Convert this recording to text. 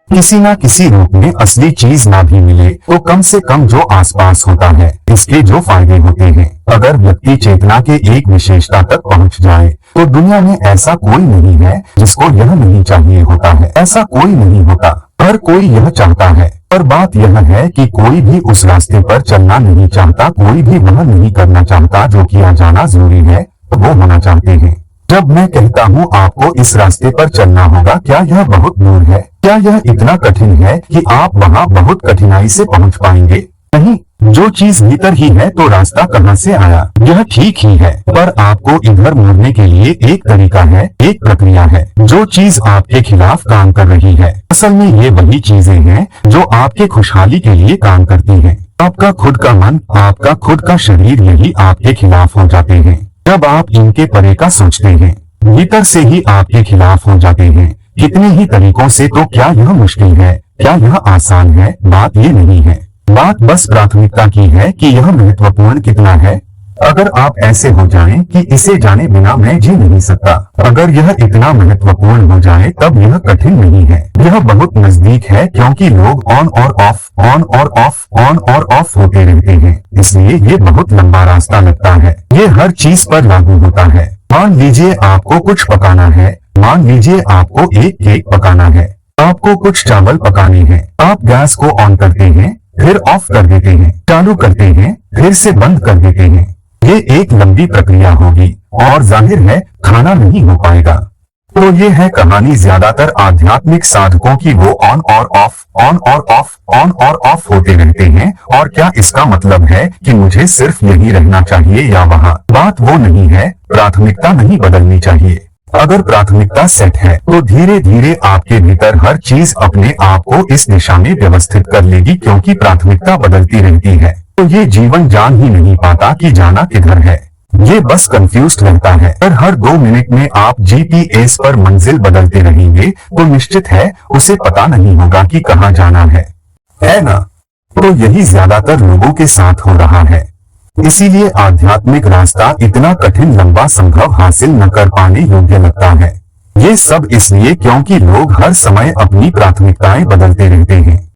किसी ना किसी रूप में असली चीज ना भी मिले तो कम से कम जो आसपास होता है इसके जो फायदे होते हैं। अगर व्यक्ति चेतना के एक विशेषता तक पहुंच जाए तो दुनिया में ऐसा कोई नहीं है जिसको यह नहीं चाहिए होता है। ऐसा कोई नहीं होता, हर कोई यह चाहता है। पर बात यह है कि कोई भी उस रास्ते पर चलना नहीं चाहता, कोई भी वह नहीं करना चाहता जो किया जाना जरूरी है वो होना चाहते हैं। जब मैं कहता हूँ आपको इस रास्ते पर चलना होगा, क्या यह बहुत दूर है? क्या यह इतना कठिन है कि आप वहाँ बहुत कठिनाई से पहुँच पाएंगे? नहीं, जो चीज भीतर ही है तो रास्ता कहाँ से आया? यह ठीक ही है, पर आपको इधर मुड़ने के लिए एक तरीका है, एक प्रक्रिया है। जो चीज आपके खिलाफ काम कर रही है असल में ये वही चीजें हैं जो आपके खुशहाली के लिए काम करती हैं। आपका खुद का मन, आपका खुद का शरीर यही आपके खिलाफ हो जाते हैं। जब आप इनके परे का सोचते हैं भीतर से ही आपके खिलाफ हो जाते हैं। कितने ही तरीकों से। तो क्या यह मुश्किल है? क्या यह आसान है? बात ये नहीं है, बात बस प्राथमिकता की है कि यह महत्वपूर्ण कितना है। अगर आप ऐसे हो जाएं कि इसे जाने बिना मैं जी नहीं सकता, अगर यह इतना महत्वपूर्ण हो जाए तब यह कठिन नहीं है, यह बहुत नजदीक है। क्योंकि लोग ऑन और ऑफ, ऑन और ऑफ, ऑन और ऑफ होते रहते हैं, इसलिए ये बहुत लंबा रास्ता लगता है। ये हर चीज पर लागू होता है। मान लीजिए आपको कुछ पकाना है, मान लीजिए आपको एक केक पकाना है, आपको कुछ चावल पकाने हैं। आप गैस को ऑन करते हैं, फिर ऑफ कर देते हैं, चालू करते हैं, फिर से बंद कर देते हैं। ये एक लंबी प्रक्रिया होगी और जाहिर है खाना नहीं हो पाएगा। तो ये है कहानी ज्यादातर आध्यात्मिक साधकों की। वो ऑन और ऑफ, ऑन और ऑफ, ऑन और ऑफ होते रहते हैं। और क्या इसका मतलब है कि मुझे सिर्फ यही रहना चाहिए या वहाँ? बात वो नहीं है, प्राथमिकता नहीं बदलनी चाहिए। अगर प्राथमिकता सेट है तो धीरे धीरे आपके भीतर हर चीज अपने आप को इस दिशा में व्यवस्थित कर लेगी। क्योंकि प्राथमिकता बदलती रहती है तो ये जीवन जान ही नहीं पाता कि जाना किधर है। ये बस कंफ्यूज्ड रहता है। पर हर 2 मिनट में आप जीपीएस पर मंजिल बदलते रहेंगे तो निश्चित है उसे पता नहीं होगा कि कहाँ जाना है ना? तो यही ज्यादातर लोगों के साथ हो रहा है। इसीलिए आध्यात्मिक रास्ता इतना कठिन, लंबा, संभव हासिल न कर पाने योग्य लगता है। ये सब इसलिए क्योंकि लोग हर समय अपनी प्राथमिकताएं बदलते रहते हैं।